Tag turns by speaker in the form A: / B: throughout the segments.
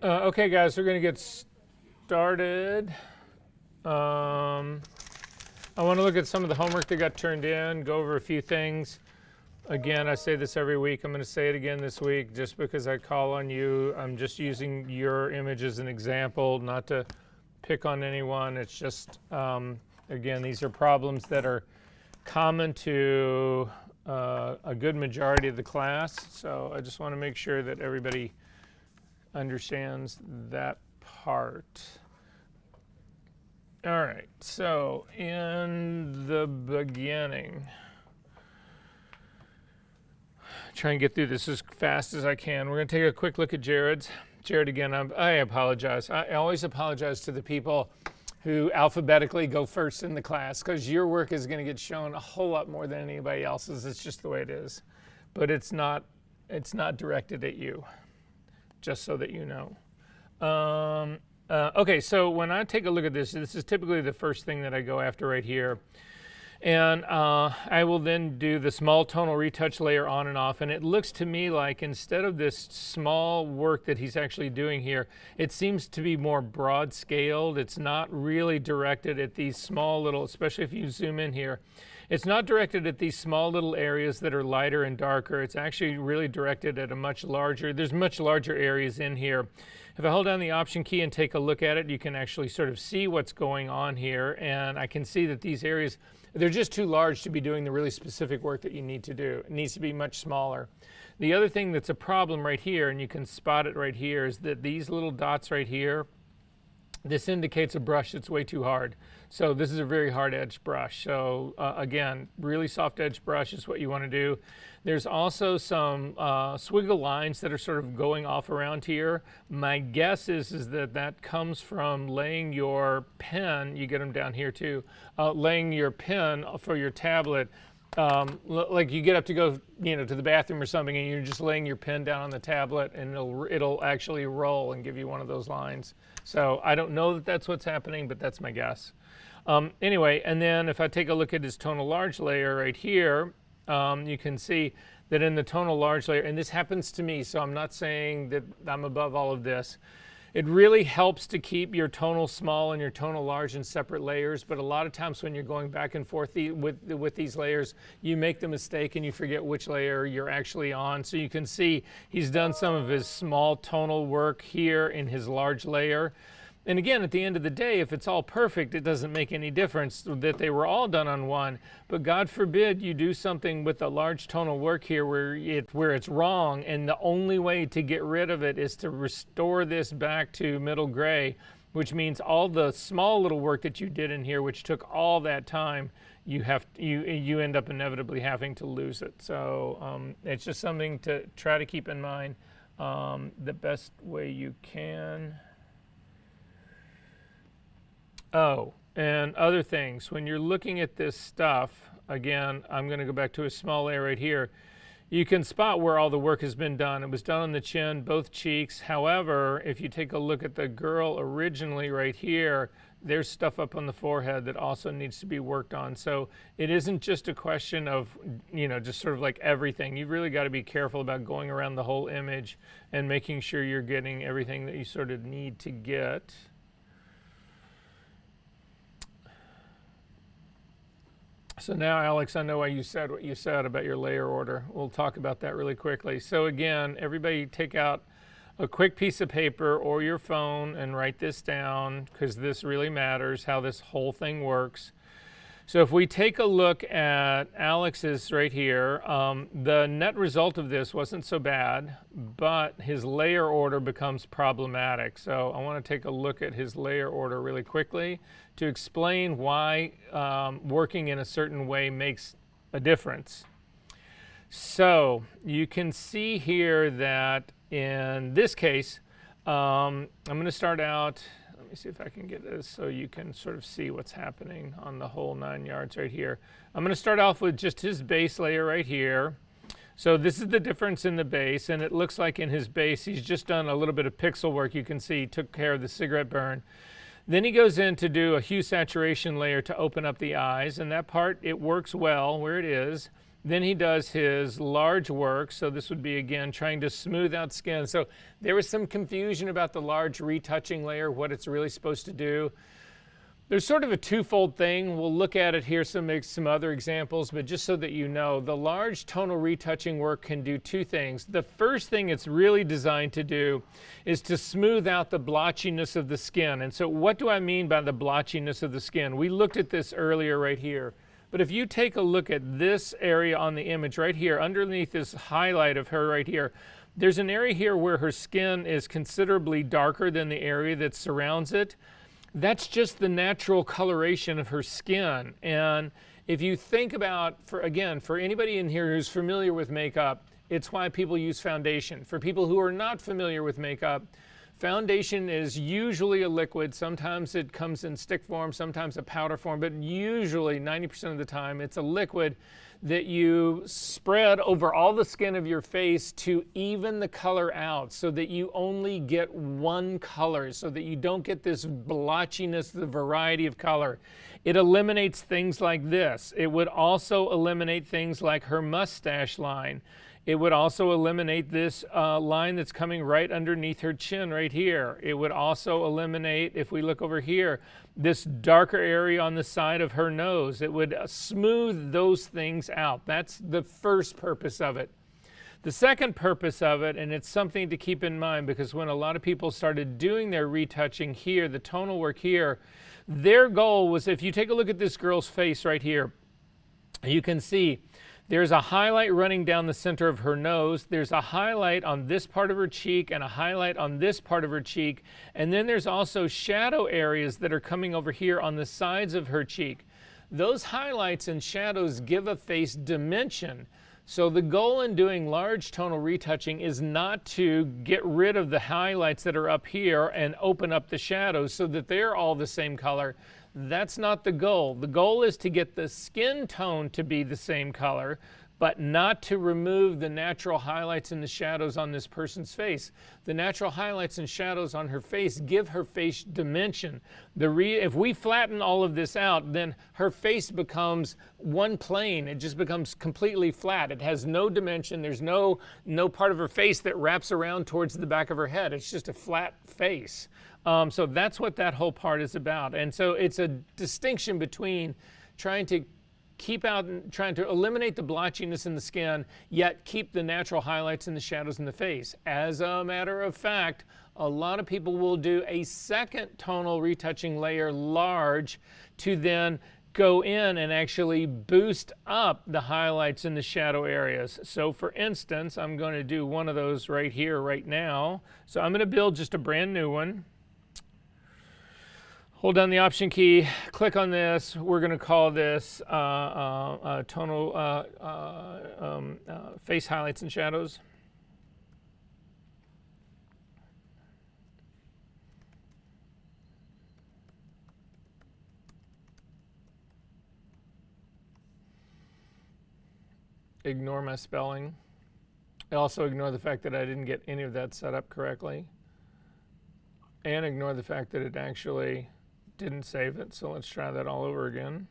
A: Okay, guys, we're going to get started. Um, I want to look at some of the homework that got turned in, go over a few things. Again, I say this every week. I'm going to say it again this week just because I call on you. I'm just using your image as an example, not to pick on anyone. It's just, again, these are problems that are common to a good majority of the class. So I just want to make sure that everybody understands that part. All right, so in the beginning, try and get through this as fast as I can. We're going to take a quick look at Jared's. Jared, again, I apologize. I always apologize to the people who alphabetically go first in the class because your work is going to get shown a whole lot more than anybody else's. It's just the way it is. But it's not directed at you, just so that you know. Okay, so when I take a look at this, this is typically the first thing that I go after right here. And I will then do the small tonal retouch layer on and off. And it looks to me like instead of this small work that he's actually doing here, it seems to be more broad scaled. It's not really directed at these small little, especially if you zoom in here, it's not directed at these small little areas that are lighter and darker. It's actually really directed at a much larger, there's much larger areas in here. If I hold down the Option key and take a look at it, you can actually sort of see what's going on here. And I can see that these areas, they're just too large to be doing the really specific work that you need to do. It needs to be much smaller. The other thing that's a problem right here, and you can spot it right here, is that these little dots right here, this indicates a brush that's way too hard. So this is a very hard edge brush. So again, really soft edge brush is what you want to do. There's also some swiggle lines that are sort of going off around here. My guess is that that comes from laying your pen, you get them down here too, laying your pen for your tablet. Like you get up to go, to the bathroom or something, and you're just laying your pen down on the tablet, and it'll actually roll and give you one of those lines. So I don't know that that's what's happening, but that's my guess. Anyway, and then if I take a look at his tonal large layer right here, you can see that in the tonal large layer, and this happens to me, so I'm not saying that I'm above all of this. It really helps to keep your tonal small and your tonal large in separate layers, but a lot of times when you're going back and forth with these layers, you make the mistake and you forget which layer you're actually on. So you can see he's done some of his small tonal work here in his large layer. And again, at the end of the day, if it's all perfect, it doesn't make any difference that they were all done on one. But God forbid you do something with a large tonal work here where it's wrong, and the only way to get rid of it is to restore this back to middle gray, which means all the small little work that you did in here, which took all that time, you end up inevitably having to lose it. So it's just something to try to keep in mind the best way you can. Oh, and other things. When you're looking at this stuff, again, I'm going to go back to a small layer right here. You can spot where all the work has been done. It was done on the chin, both cheeks. However, if you take a look at the girl originally right here, there's stuff up on the forehead that also needs to be worked on. So it isn't just a question of, just sort of like everything. You've really got to be careful about going around the whole image and making sure you're getting everything that you sort of need to get. So now, Alex, I know why you said what you said about your layer order. We'll talk about that really quickly. So again, everybody take out a quick piece of paper or your phone and write this down, because this really matters, how this whole thing works. So if we take a look at Alex's right here, the net result of this wasn't so bad, but his layer order becomes problematic. So I want to take a look at his layer order really quickly to explain why working in a certain way makes a difference. So you can see here that in this case, I'm going to start out. Let me see if I can get this so you can sort of see what's happening on the whole 9 yards right here. I'm going to start off with just his base layer right here. So this is the difference in the base, and it looks like in his base he's just done a little bit of pixel work. You can see he took care of the cigarette burn. Then he goes in to do a hue saturation layer to open up the eyes, and that part, it works well where it is. Then he does his large work. So this would be, again, trying to smooth out skin. So there was some confusion about the large retouching layer, what it's really supposed to do. There's sort of a twofold thing. We'll look at it here, some other examples, but just so that you know, the large tonal retouching work can do two things. The first thing it's really designed to do is to smooth out the blotchiness of the skin. And so what do I mean by the blotchiness of the skin? We looked at this earlier right here. But if you take a look at this area on the image right here, underneath this highlight of her right here, there's an area here where her skin is considerably darker than the area that surrounds it. That's just the natural coloration of her skin. And if you think about, for anybody in here who's familiar with makeup, it's why people use foundation. For people who are not familiar with makeup, foundation is usually a liquid. Sometimes it comes in stick form, sometimes a powder form, but usually 90% of the time it's a liquid that you spread over all the skin of your face to even the color out so that you only get one color, so that you don't get this blotchiness, the variety of color. It eliminates things like this. It would also eliminate things like her mustache line. It would also eliminate this line that's coming right underneath her chin right here. It would also eliminate, if we look over here, this darker area on the side of her nose. It would smooth those things out. That's the first purpose of it. The second purpose of it, and it's something to keep in mind because when a lot of people started doing their retouching here, the tonal work here, their goal was, if you take a look at this girl's face right here, you can see there's a highlight running down the center of her nose. There's a highlight on this part of her cheek and a highlight on this part of her cheek. And then there's also shadow areas that are coming over here on the sides of her cheek. Those highlights and shadows give a face dimension. So the goal in doing large tonal retouching is not to get rid of the highlights that are up here and open up the shadows so that they're all the same color. That's not the goal. The goal is to get the skin tone to be the same color, but not to remove the natural highlights and the shadows on this person's face. The natural highlights and shadows on her face give her face dimension. If we flatten all of this out, then her face becomes one plane. It just becomes completely flat. It has no dimension. There's no part of her face that wraps around towards the back of her head. It's just a flat face. So that's what that whole part is about. And so it's a distinction between trying to eliminate the blotchiness in the skin, yet keep the natural highlights and the shadows in the face. As a matter of fact, a lot of people will do a second tonal retouching layer large to then go in and actually boost up the highlights in the shadow areas. So for instance, I'm going to do one of those right here, right now. So I'm going to build just a brand new one. Hold down the Option key, click on this. We're going to call this tonal face highlights and shadows. Ignore my spelling. Also ignore the fact that I didn't get any of that set up correctly. And ignore the fact that it actually didn't save it, so let's try that all over again.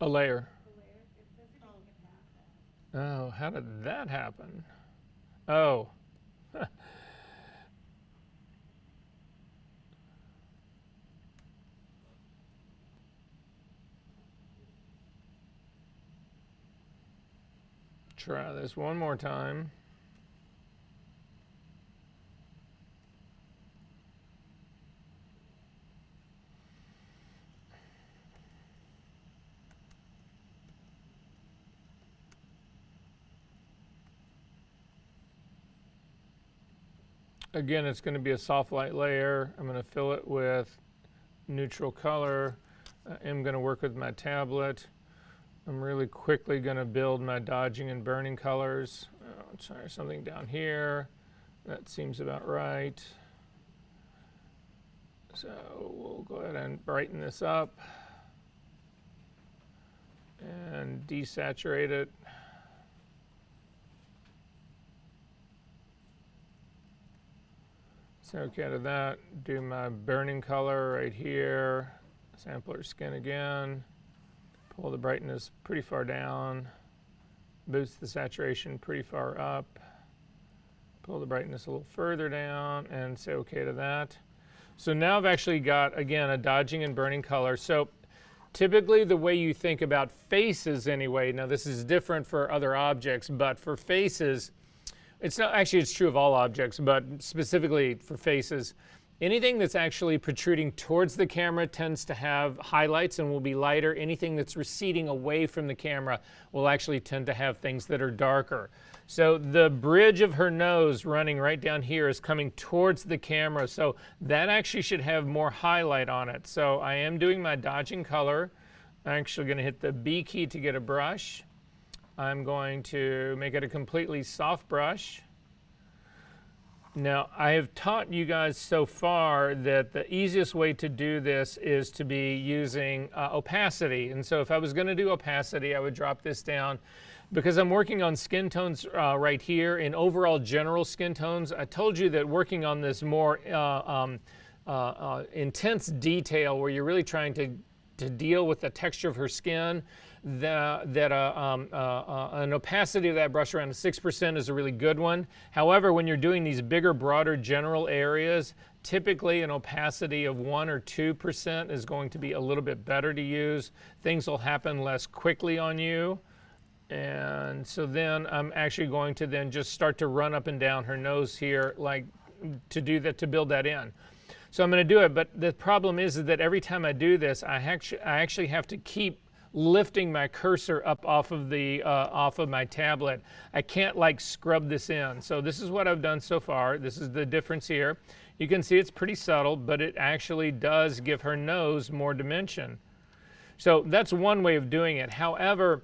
A: A layer. Oh, how did that happen? Oh. Try this one more time. Again, it's going to be a soft light layer. I'm going to fill it with neutral color. I'm going to work with my tablet. I'm really quickly going to build my dodging and burning colors. I'll try something down here. That seems about right. So we'll go ahead and brighten this up and desaturate it. So okay to that, do my burning color right here, sample her skin again, pull the brightness pretty far down, boost the saturation pretty far up, pull the brightness a little further down, and say okay to that. So now I've actually got, again, a dodging and burning color. So typically the way you think about faces anyway, now this is different for other objects, but for faces, it's not, actually it's true of all objects, but specifically for faces, anything that's actually protruding towards the camera tends to have highlights and will be lighter. Anything that's receding away from the camera will actually tend to have things that are darker. So the bridge of her nose running right down here is coming towards the camera, so that actually should have more highlight on it. So I am doing my dodging color. I'm actually going to hit the B key to get a brush. I'm going to make it a completely soft brush. Now, I have taught you guys so far that the easiest way to do this is to be using opacity. And so if I was going to do opacity, I would drop this down. Because I'm working on skin tones right here, in overall general skin tones, I told you that working on this more intense detail where you're really trying to deal with the texture of her skin, an opacity of that brush around 6% is a really good one. However, when you're doing these bigger, broader general areas, typically an opacity of 1 or 2% is going to be a little bit better to use. Things will happen less quickly on you. And so then I'm actually going to then just start to run up and down her nose here, like to do that, to build that in. So I'm going to do it, but the problem is that every time I do this, I actually have to keep lifting my cursor up off of my tablet. I can't like scrub this in. So this is what I've done so far. This is the difference here. You can see it's pretty subtle, but it actually does give her nose more dimension. So that's one way of doing it. However,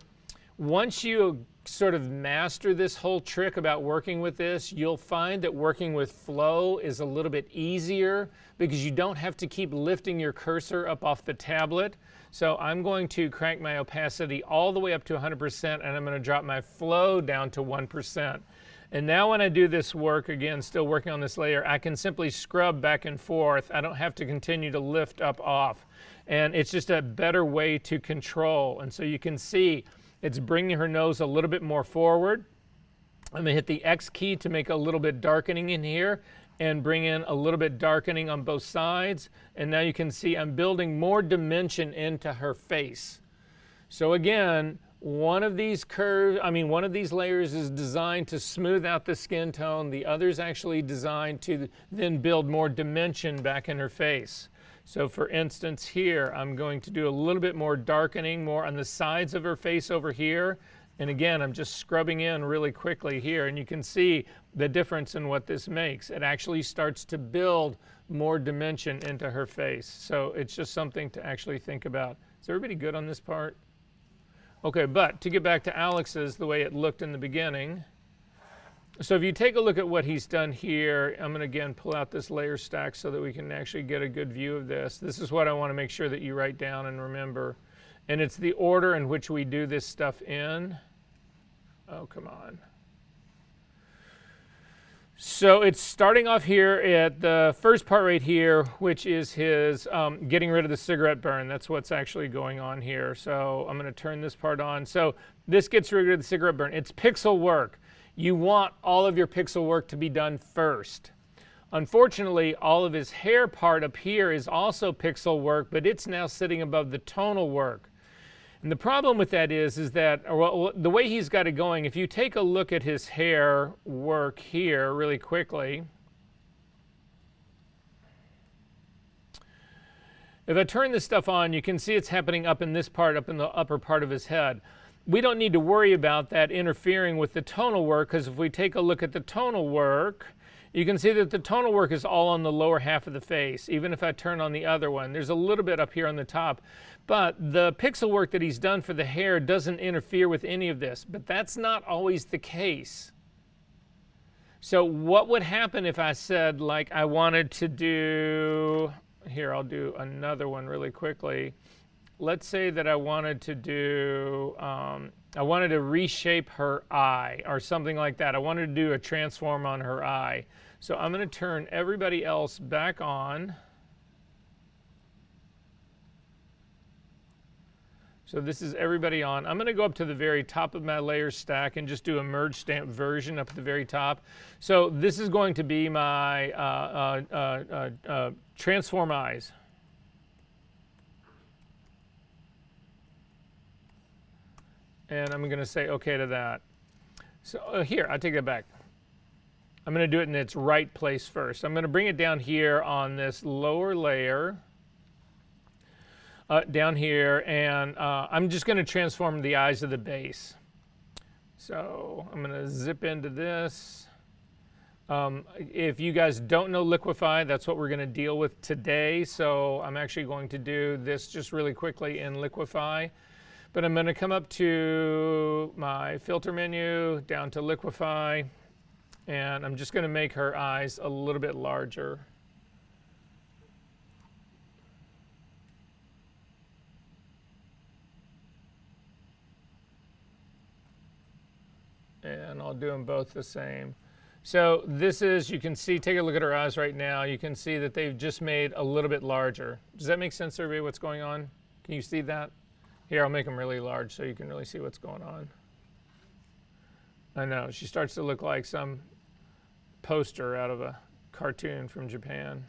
A: once you sort of master this whole trick about working with this, you'll find that working with flow is a little bit easier because you don't have to keep lifting your cursor up off the tablet. So I'm going to crank my opacity all the way up to 100%, and I'm going to drop my flow down to 1%. And now when I do this work, again, still working on this layer, I can simply scrub back and forth. I don't have to continue to lift up off. And it's just a better way to control. And so you can see it's bringing her nose a little bit more forward. I'm going to hit the X key to make a little bit darkening in here and bring in a little bit darkening on both sides. And now you can see I'm building more dimension into her face. So again, one of these layers is designed to smooth out the skin tone. The other is actually designed to then build more dimension back in her face. So for instance here, I'm going to do a little bit more darkening, more on the sides of her face over here. And again, I'm just scrubbing in really quickly here, and you can see the difference in what this makes. It actually starts to build more dimension into her face. So it's just something to actually think about. Is everybody good on this part? Okay, but to get back to Alex's, the way it looked in the beginning. So if you take a look at what he's done here, I'm going to again pull out this layer stack so that we can actually get a good view of this. This is what I want to make sure that you write down and remember. And it's the order in which we do this stuff in. Oh, come on. So it's starting off here at the first part right here, which is his getting rid of the cigarette burn. That's what's actually going on here. So I'm going to turn this part on. So this gets rid of the cigarette burn. It's pixel work. You want all of your pixel work to be done first. Unfortunately, all of his hair part up here is also pixel work, but it's now sitting above the tonal work. And the problem with that is that the way he's got it going, if you take a look at his hair work here really quickly, if I turn this stuff on, you can see it's happening up in this part, up in the upper part of his head. We don't need to worry about that interfering with the tonal work, because if we take a look at the tonal work, you can see that the tonal work is all on the lower half of the face. Even if I turn on the other one, there's a little bit up here on the top. But the pixel work that he's done for the hair doesn't interfere with any of this. But that's not always the case. So what would happen if I said, like, I wanted to do, here, I'll do another one really quickly. Let's say that I wanted to do, I wanted to reshape her eye or something like that. I wanted to do a transform on her eye. So I'm going to turn everybody else back on. So this is everybody on. I'm going to go up to the very top of my layer stack and just do a merge stamp version up at the very top. So this is going to be my transform eyes. And I'm going to say OK to that. So here, I take that back. I'm going to do it in its right place first. I'm going to bring it down here on this lower layer. Down here, and I'm just going to transform the eyes of the base. So I'm going to zip into this. If you guys don't know Liquify, that's what we're going to deal with today. So I'm actually going to do this just really quickly in Liquify. But I'm going to come up to my filter menu, down to Liquify, and I'm just going to make her eyes a little bit larger. And I'll do them both the same. So this is, you can see, take a look at her eyes right now. You can see that they've just made a little bit larger. Does that make sense to everybody what's going on? Can you see that? Here, I'll make them really large so you can really see what's going on. I know, she starts to look like some poster out of a cartoon from Japan.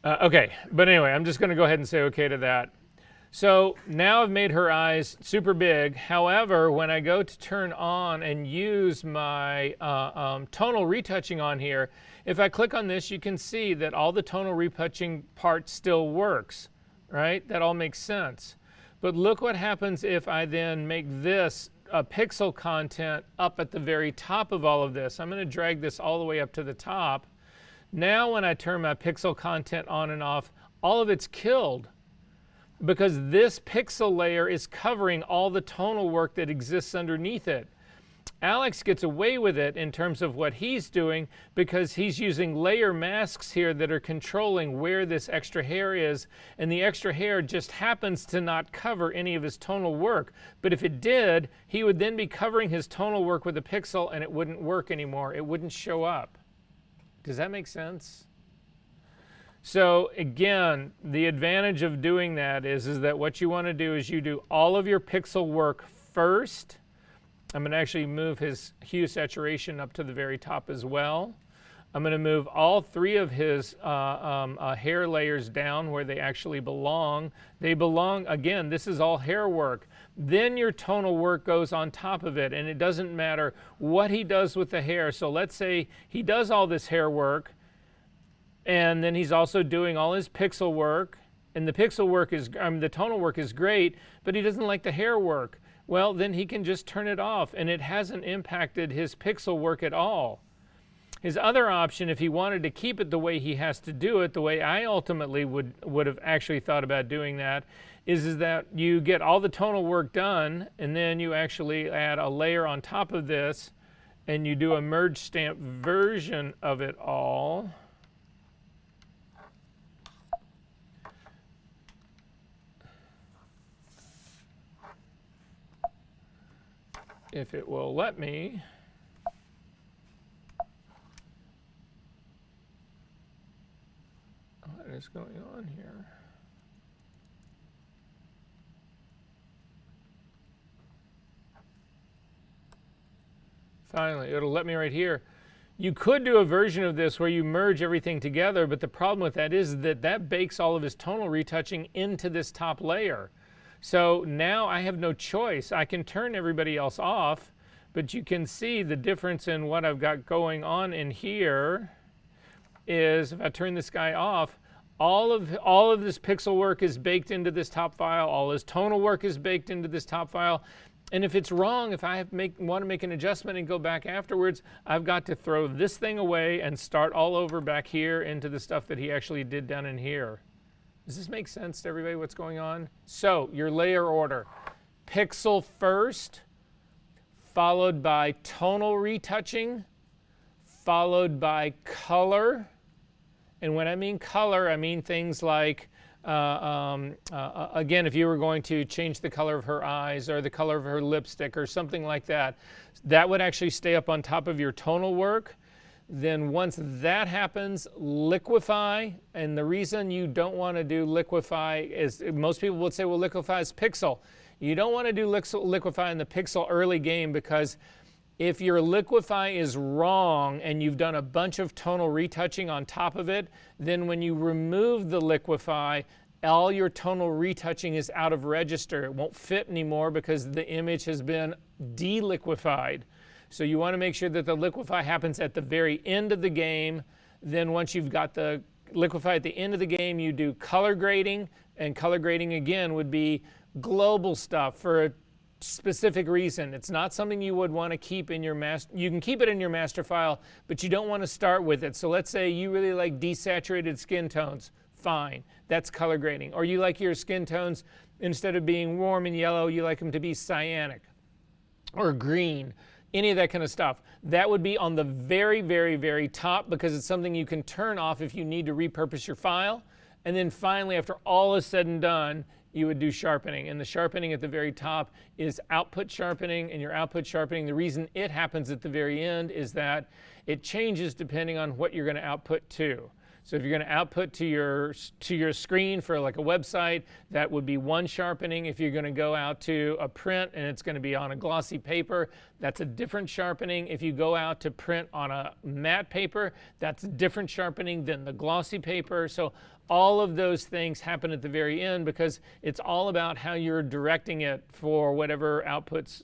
A: Okay, but anyway, I'm just going to go ahead and say okay to that. So now I've made her eyes super big. However, when I go to turn on and use my tonal retouching on here, if I click on this, you can see that all the tonal retouching part still works, right? That all makes sense. But look what happens if I then make this pixel content up at the very top of all of this. I'm going to drag this all the way up to the top. Now when I turn my pixel content on and off, all of it's killed, because this pixel layer is covering all the tonal work that exists underneath it. Alex gets away with it in terms of what he's doing because he's using layer masks here that are controlling where this extra hair is, and the extra hair just happens to not cover any of his tonal work. But if it did, he would then be covering his tonal work with a pixel and it wouldn't work anymore. It wouldn't show up. Does that make sense? So again, the advantage of doing that is that what you want to do is you do all of your pixel work first. I'm going to actually move his hue saturation up to the very top as well. I'm going to move all three of his hair layers down where they actually belong. They belong, again, this is all hair work. Then your tonal work goes on top of it, and it doesn't matter what he does with the hair. So let's say he does all this hair work, and then he's also doing all his pixel work, and the pixel work is, the tonal work is great, but he doesn't like the hair work. Well, then he can just turn it off, and it hasn't impacted his pixel work at all. His other option, if he wanted to keep it the way he has to do it, the way I ultimately would have actually thought about doing that, is that you get all the tonal work done, and then you actually add a layer on top of this, and you do a merge stamp version of it all. If it will let me. What is going on here? Finally, it'll let me right here. You could do a version of this where you merge everything together, but the problem with that is that that bakes all of his tonal retouching into this top layer. So now I have no choice. I can turn everybody else off, but you can see the difference in what I've got going on in here is if I turn this guy off, all of this pixel work is baked into this top file. All his tonal work is baked into this top file. And if it's wrong, if I want to make an adjustment and go back afterwards, I've got to throw this thing away and start all over back here into the stuff that he actually did down in here. Does this make sense to everybody what's going on? So your layer order, pixel first, followed by tonal retouching, followed by color. And when I mean color, I mean things like, again, if you were going to change the color of her eyes or the color of her lipstick or something like that, that would actually stay up on top of your tonal work. Then once that happens, liquefy. And the reason you don't want to do liquefy is, most people would say, well, liquefy is pixel. You don't want to do liquefy in the pixel early game, because if your liquefy is wrong and you've done a bunch of tonal retouching on top of it, then when you remove the liquefy, all your tonal retouching is out of register. It won't fit anymore because the image has been de-liquefied. So you want to make sure that the liquefy happens at the very end of the game. Then once you've got the liquefy at the end of the game, you do color grading. And color grading, again, would be global stuff for a specific reason. It's not something you would want to keep in your master. You can keep it in your master file, but you don't want to start with it. So let's say you really like desaturated skin tones. Fine, that's color grading. Or you like your skin tones, instead of being warm and yellow, you like them to be cyanic or green. Any of that kind of stuff. That would be on the very, very, very top, because it's something you can turn off if you need to repurpose your file. And then finally, after all is said and done, you would do sharpening. And the sharpening at the very top is output sharpening. And your output sharpening, the reason it happens at the very end is that it changes depending on what you're going to output to. So if you're going to output to your screen for like a website, that would be one sharpening. If you're going to go out to a print and it's going to be on a glossy paper, that's a different sharpening. If you go out to print on a matte paper, that's a different sharpening than the glossy paper. So all of those things happen at the very end, because it's all about how you're directing it for whatever outputs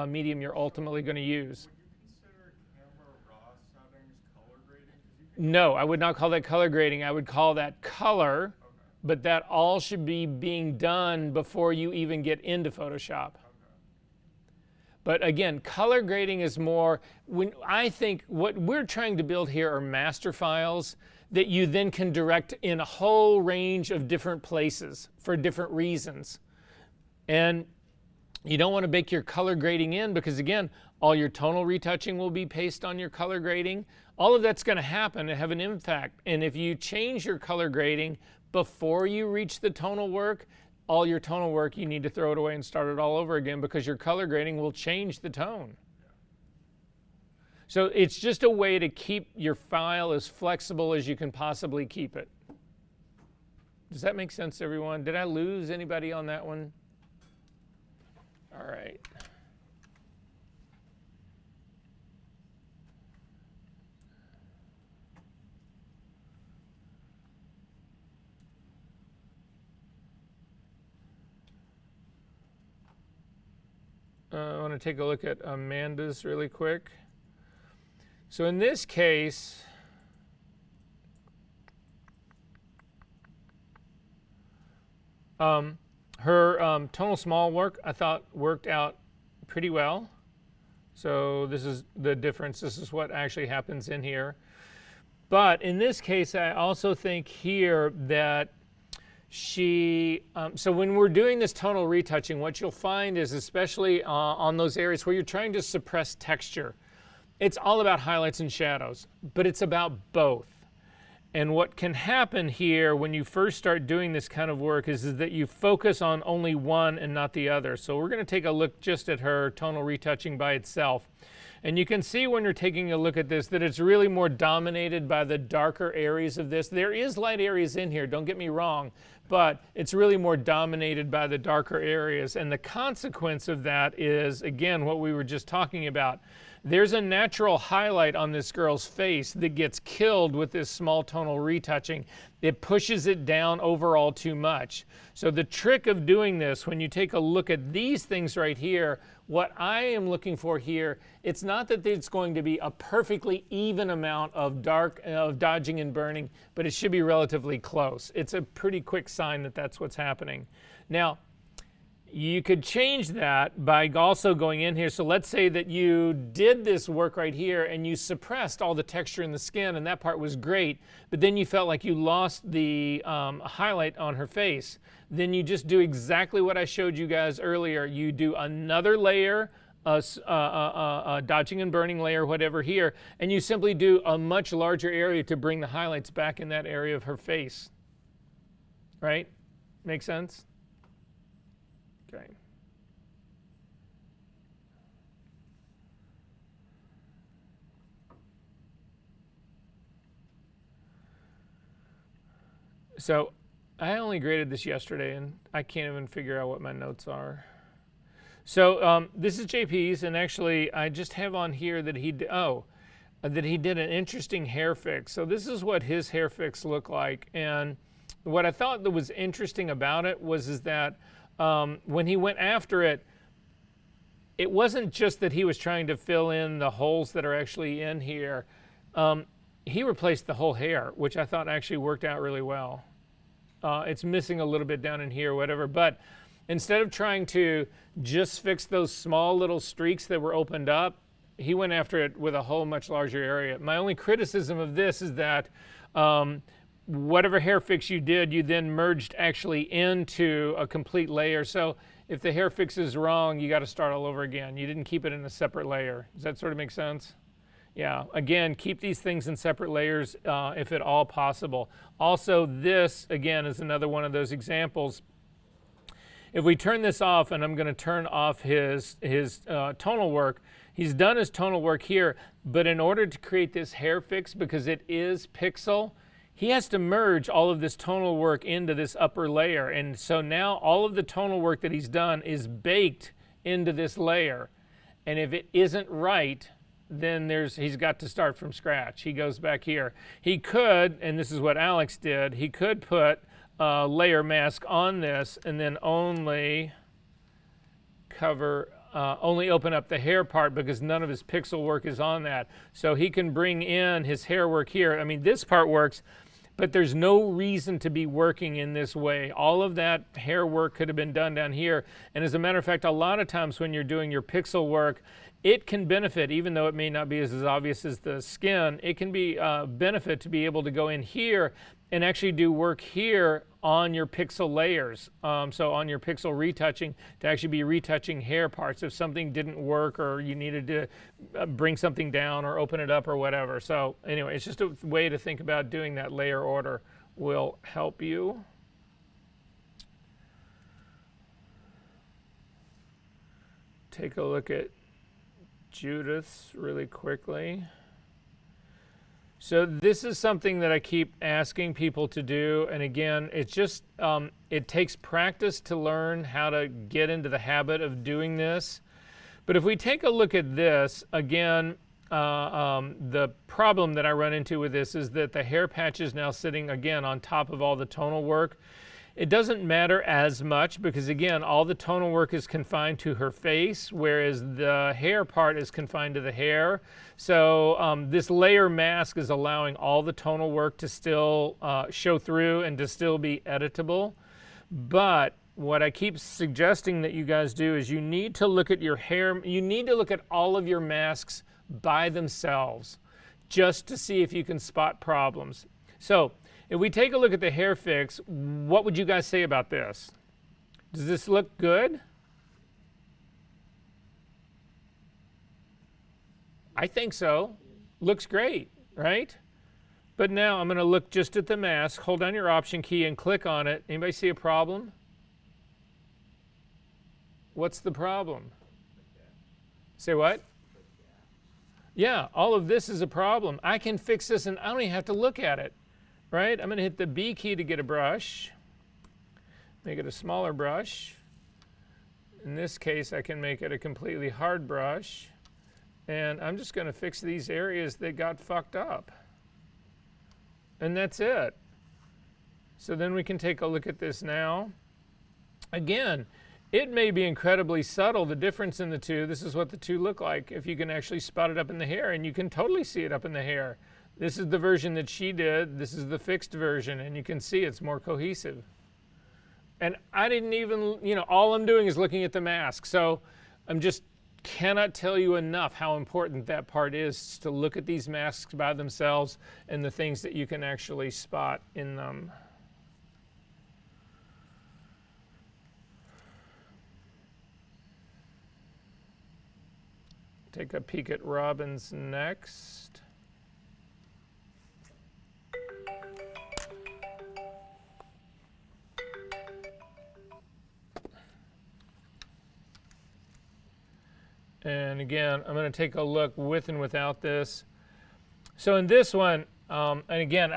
A: medium you're ultimately going to use. No, I would not call that color grading. I would call that color, okay. But that all should be being done before you even get into Photoshop. Okay. But again, color grading is more, I think what we're trying to build here are master files that you then can direct in a whole range of different places for different reasons. And you don't want to bake your color grading in, because again, all your tonal retouching will be pasted on your color grading. All of that's going to happen and have an impact. And if you change your color grading before you reach the tonal work, all your tonal work, you need to throw it away and start it all over again, because your color grading will change the tone. So it's just a way to keep your file as flexible as you can possibly keep it. Does that make sense, everyone? Did I lose anybody on that one? All right. I want to take a look at Amanda's really quick. So in this case, her tonal small work, I thought, worked out pretty well. So this is the difference. This is what actually happens in here. But in this case, I also think here that so when we're doing this tonal retouching, what you'll find is, especially on those areas where you're trying to suppress texture, it's all about highlights and shadows, but it's about both. And what can happen here when you first start doing this kind of work is that you focus on only one and not the other. So we're going to take a look just at her tonal retouching by itself. And you can see when you're taking a look at this that it's really more dominated by the darker areas of this. There is light areas in here, don't get me wrong, but it's really more dominated by the darker areas. And the consequence of that is, again, what we were just talking about. There's a natural highlight on this girl's face that gets killed with this small tonal retouching. It pushes it down overall too much. So the trick of doing this, when you take a look at these things right here, what I am looking for here, it's not that it's going to be a perfectly even amount of dodging and burning, but it should be relatively close. It's a pretty quick sign that that's what's happening. Now, you could change that by also going in here. So let's say that you did this work right here and you suppressed all the texture in the skin, and that part was great, but then you felt like you lost the highlight on her face. Then you just do exactly what I showed you guys earlier. You do another layer, a dodging and burning layer, whatever here, and you simply do a much larger area to bring the highlights back in that area of her face. Right? Make sense? Okay. So I only graded this yesterday, and I can't even figure out what my notes are. So this is JP's, and actually I just have on here that that he did an interesting hair fix. So this is what his hair fix looked like, and what I thought that was interesting about it is that when he went after it, it wasn't just that he was trying to fill in the holes that are actually in here. He replaced the whole hair, which I thought actually worked out really well. It's missing a little bit down in here, whatever, but instead of trying to just fix those small little streaks that were opened up, he went after it with a whole much larger area. My only criticism of this is that whatever hair fix you did, you then merged actually into a complete layer. So if the hair fix is wrong, you got to start all over again. You didn't keep it in a separate layer. Does that sort of make sense? Yeah, again, keep these things in separate layers if at all possible. Also, this, again, is another one of those examples. If we turn this off, and I'm going to turn off his tonal work, he's done his tonal work here, but in order to create this hair fix, because it is pixel, he has to merge all of this tonal work into this upper layer. And so now all of the tonal work that he's done is baked into this layer. And if it isn't right, then he's got to start from scratch. He goes back here. He could, and this is what Alex did, he could put a layer mask on this and then only open up the hair part because none of his pixel work is on that. So he can bring in his hair work here. I mean, this part works, but there's no reason to be working in this way. All of that hair work could have been done down here. And as a matter of fact, a lot of times when you're doing your pixel work, it can benefit, even though it may not be as obvious as the skin, it can be a benefit to be able to go in here and actually do work here on your pixel layers. So on your pixel retouching, to actually be retouching hair parts if something didn't work or you needed to bring something down or open it up or whatever. So anyway, it's just a way to think about doing that layer order will help you. Take a look at Judith's really quickly. So this is something that I keep asking people to do, and again, it's just it takes practice to learn how to get into the habit of doing this. But if we take a look at this again, the problem that I run into with this is that the hair patch is now sitting again on top of all the tonal work. It doesn't matter as much because again, all the tonal work is confined to her face, whereas the hair part is confined to the hair. So this layer mask is allowing all the tonal work to still show through and to still be editable. But what I keep suggesting that you guys do is you need to look at your hair, you need to look at all of your masks by themselves just to see if you can spot problems. So if we take a look at the hair fix, what would you guys say about this? Does this look good? I think so. Looks great, right? But now I'm going to look just at the mask, hold down your option key and click on it. Anybody see a problem? What's the problem? Say what? Yeah, all of this is a problem. I can fix this and I don't even have to look at it. Right? I'm going to hit the B key to get a brush, make it a smaller brush. In this case, I can make it a completely hard brush. And I'm just going to fix these areas that got fucked up. And that's it. So then we can take a look at this now. Again, it may be incredibly subtle, the difference in the two. This is what the two look like if you can actually spot it up in the hair, and you can totally see it up in the hair. This is the version that she did. This is the fixed version, and you can see it's more cohesive. And I didn't even, all I'm doing is looking at the mask. So I'm just cannot tell you enough how important that part is to look at these masks by themselves and the things that you can actually spot in them. Take a peek at Robin's next. And again, I'm going to take a look with and without this. So in this one, And again,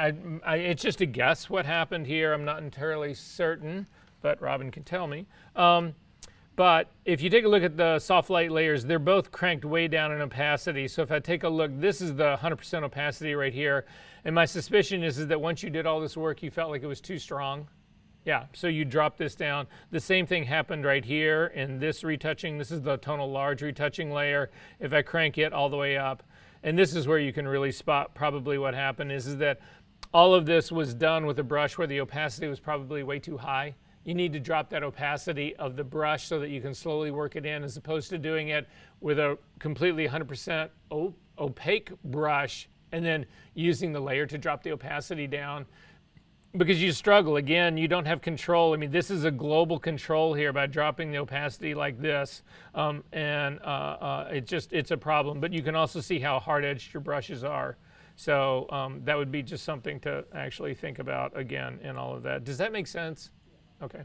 A: it's just a guess what happened here. I'm not entirely certain, but Robin can tell me. But if you take a look at the soft light layers, they're both cranked way down in opacity. So if I take a look, this is the 100% opacity right here. And my suspicion is that once you did all this work, you felt like it was too strong. Yeah, so you drop this down. The same thing happened right here in this retouching. This is the tonal large retouching layer. If I crank it all the way up, and this is where you can really spot probably what happened is that all of this was done with a brush where the opacity was probably way too high. You need to drop that opacity of the brush so that you can slowly work it in, as opposed to doing it with a completely 100% opaque brush and then using the layer to drop the opacity down. Because you struggle. Again, you don't have control. I mean, this is a global control here by dropping the opacity like this. It's a problem. But you can also see how hard-edged your brushes are. So that would be just something to actually think about again in all of that. Does that make sense? Okay.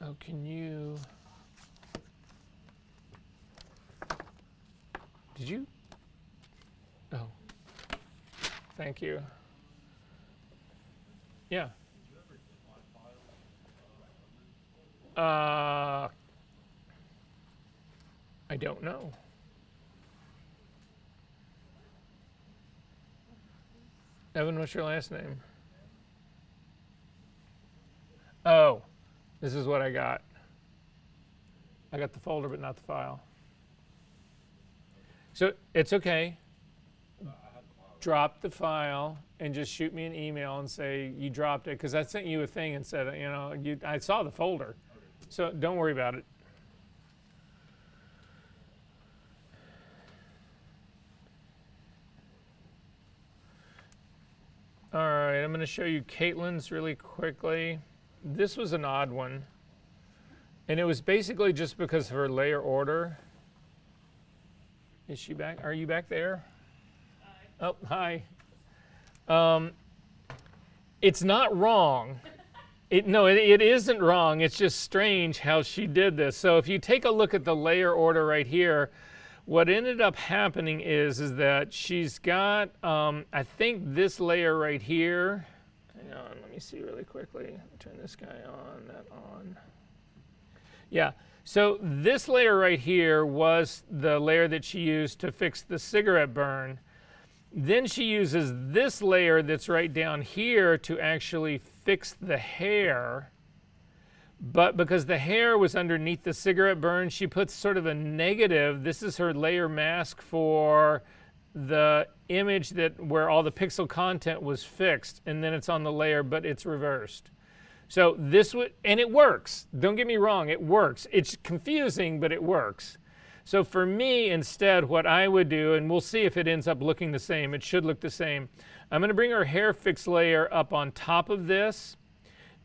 A: Oh, can you... Did you? Oh, thank you. Yeah. I don't know. Evan, what's your last name? Oh, this is what I got. I got the folder, but not the file. So it's okay. Drop the file and just shoot me an email and say you dropped it, because I sent you a thing and said, I saw the folder. So don't worry about it. All right, I'm going to show you Caitlin's really quickly. This was an odd one. And it was basically just because of her layer order. Is she back? Are you back there? Hi. Oh, hi. It's not wrong. It isn't wrong. It's just strange how she did this. So if you take a look at the layer order right here, what ended up happening is that she's got, I think this layer right here. Hang on, let me see really quickly. Turn this guy on, that on. Yeah. So this layer right here was the layer that she used to fix the cigarette burn. Then she uses this layer that's right down here to actually fix the hair. But because the hair was underneath the cigarette burn, she puts sort of a negative. This is her layer mask for the image where all the pixel content was fixed, and then it's on the layer, but it's reversed. So and it works. Don't get me wrong, it works. It's confusing, but it works. So for me, instead, what I would do, and we'll see if it ends up looking the same. It should look the same. I'm going to bring our hair fix layer up on top of this.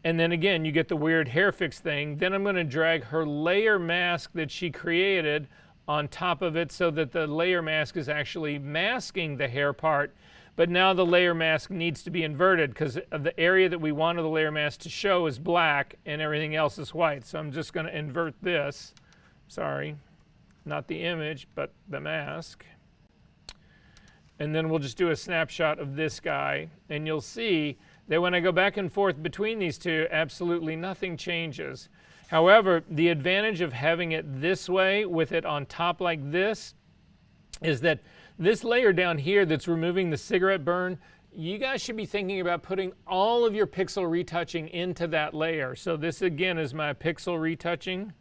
A: And then again, you get the weird hair fix thing. Then I'm going to drag her layer mask that she created on top of it so that the layer mask is actually masking the hair part. But now the layer mask needs to be inverted because the area that we wanted the layer mask to show is black and everything else is white. So I'm just going to invert this. Sorry, not the image, but the mask. And then we'll just do a snapshot of this guy. And you'll see that when I go back and forth between these two, absolutely nothing changes. However, the advantage of having it this way with it on top like this is that this layer down here that's removing the cigarette burn, you guys should be thinking about putting all of your pixel retouching into that layer. So this again is my pixel retouching.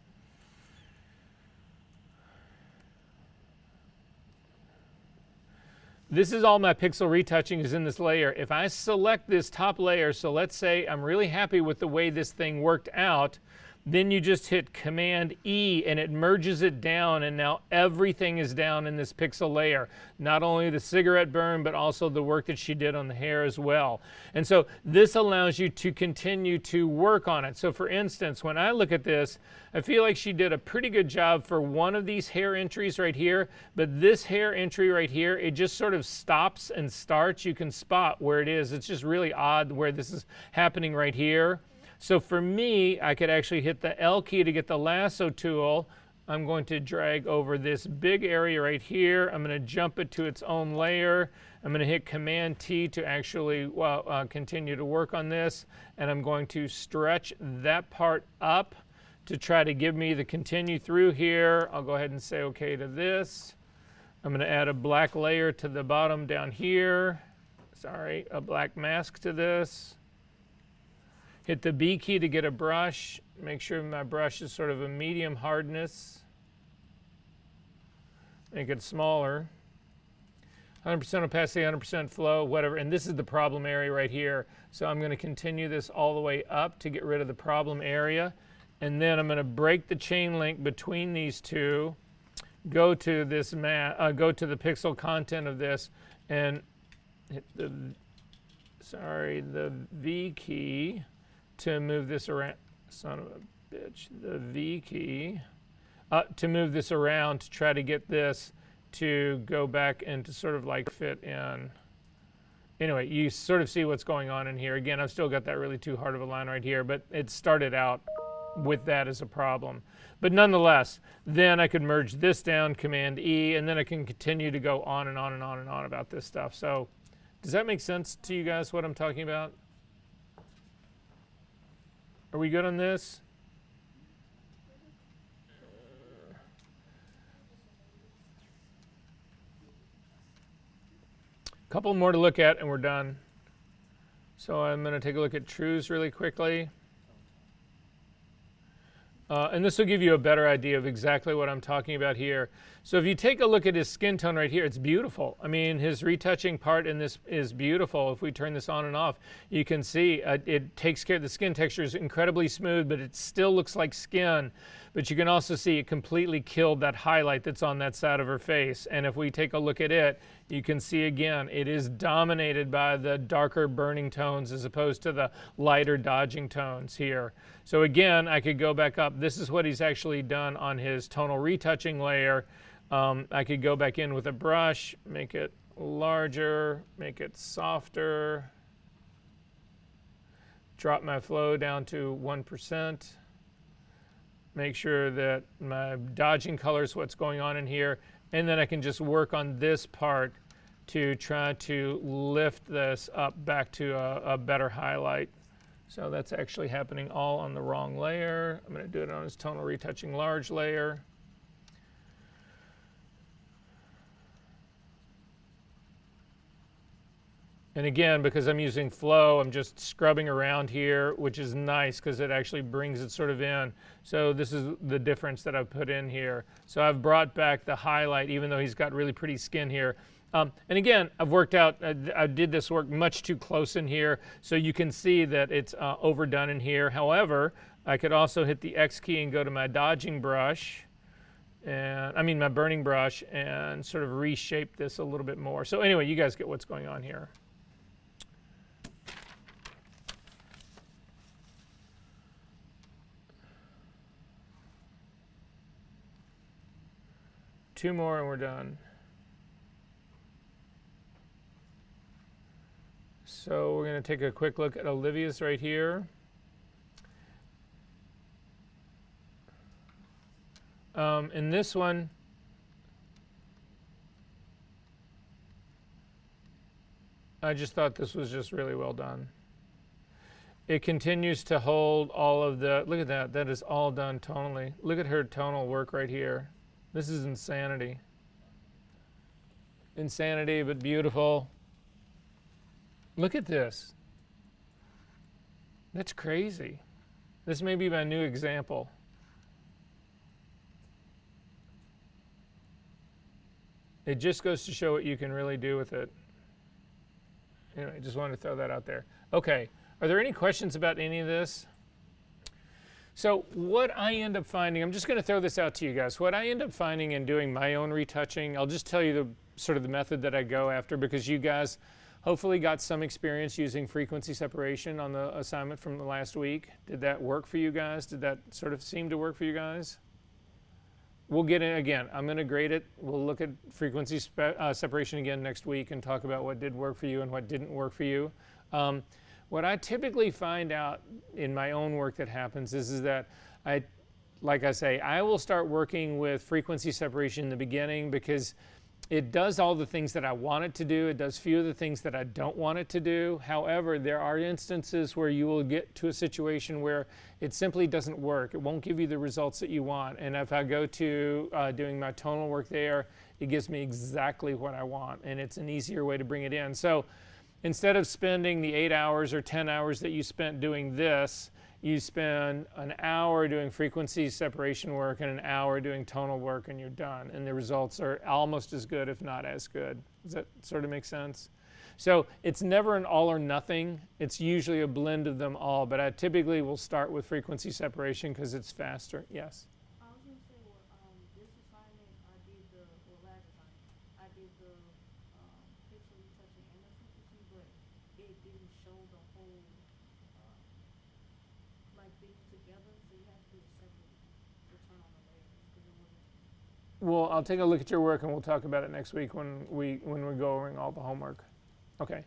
A: This is all my pixel retouching is in this layer. If I select this top layer, so let's say I'm really happy with the way this thing worked out, then you just hit Command E and it merges it down, and now everything is down in this pixel layer. Not only the cigarette burn, but also the work that she did on the hair as well. And so this allows you to continue to work on it. So for instance, when I look at this, I feel like she did a pretty good job for one of these hair entries right here, but this hair entry right here, it just sort of stops and starts. You can spot where it is. It's just really odd where this is happening right here. So for me, I could actually hit the L key to get the lasso tool, I'm going to drag over this big area right here. I'm going to jump it to its own layer. I'm going to hit Command T to actually continue to work on this. And I'm going to stretch that part up to try to give me the continue through here. I'll go ahead and say OK to this. I'm going to add a black layer to the bottom down here. Sorry, a black mask to this. Hit the B key to get a brush. Make sure my brush is sort of a medium hardness. Make it smaller. 100% opacity, 100% flow, whatever. And this is the problem area right here. So I'm going to continue this all the way up to get rid of the problem area. And then I'm going to break the chain link between these two. Go to this go to the pixel content of this and hit the V key to move this around. Son of a bitch. The V key to move this around to try to get this to go back and to sort of like fit in. Anyway, you sort of see what's going on in here. Again, I've still got that really too hard of a line right here, but it started out with that as a problem. But nonetheless, then I could merge this down, Command E, and then I can continue to go on and on and on and on about this stuff. So does that make sense to you guys, what I'm talking about? Are we good on this? Couple more to look at and we're done. So I'm going to take a look at trues really quickly. And this will give you a better idea of exactly what I'm talking about here. So if you take a look at his skin tone right here, it's beautiful. I mean, his retouching part in this is beautiful. If we turn this on and off, you can see it takes care, the skin texture is incredibly smooth, but it still looks like skin. But you can also see it completely killed that highlight that's on that side of her face. And if we take a look at it, you can see again, it is dominated by the darker burning tones as opposed to the lighter dodging tones here. So again, I could go back up. This is what he's actually done on his tonal retouching layer. I could go back in with a brush, make it larger, make it softer, drop my flow down to 1%. Make sure that my dodging color is what's going on in here. And then I can just work on this part to try to lift this up back to a better highlight. So that's actually happening all on the wrong layer. I'm going to do it on his tonal retouching large layer. And again, because I'm using flow, I'm just scrubbing around here, which is nice because it actually brings it sort of in. So this is the difference that I've put in here. So I've brought back the highlight, even though he's got really pretty skin here. And again, I've worked out, I did this work much too close in here, so you can see that it's overdone in here. However, I could also hit the X key and go to my dodging brush, and my burning brush, and sort of reshape this a little bit more. So anyway, you guys get what's going on here. Two more and we're done. So we're going to take a quick look at Olivia's right here. In this one, I just thought this was just really well done. It continues to hold all of the, look at that, that is all done tonally. Look at her tonal work right here. This is insanity. Insanity, but beautiful. Look at this. That's crazy. This may be my new example. It just goes to show what you can really do with it. Anyway, just wanted to throw that out there. Okay, are there any questions about any of this? So what I end up finding, I'm just going to throw this out to you guys. What I end up finding in doing my own retouching, I'll just tell you the sort of the method that I go after, because you guys hopefully got some experience using frequency separation on the assignment from the last week. Did that work for you guys? Did that sort of seem to work for you guys? We'll get in again. I'm going to grade it. We'll look at frequency separation again next week and talk about what did work for you and what didn't work for you. What I typically find out in my own work that happens is that like I say, I will start working with frequency separation in the beginning because it does all the things that I want it to do. It does few of the things that I don't want it to do. However, there are instances where you will get to a situation where it simply doesn't work. It won't give you the results that you want. And if I go to doing my tonal work there, it gives me exactly what I want. And it's an easier way to bring it in. So instead of spending the 8 hours or 10 hours that you spent doing this, you spend an hour doing frequency separation work and an hour doing tonal work, and you're done. And the results are almost as good, if not as good. Does that sort of make sense? So it's never an all or nothing. It's usually a blend of them all, but I typically will start with frequency separation because it's faster. Yes?
B: I was going to say, well, this assignment, I did last assignment, I did the pixel retouching and the frequency, but it didn't show the whole, like, things together, so you have to do a separate return on the layers, because it wasn't.
A: Well, I'll take a look at your work and we'll talk about it next week when we go over all the homework. Okay.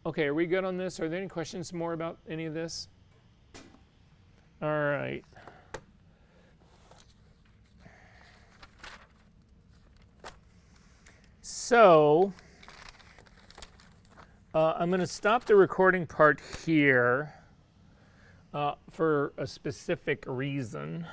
A: Okay, are we good on this? Are there any questions more about any of this? All right. So I'm going to stop the recording part here for a specific reason.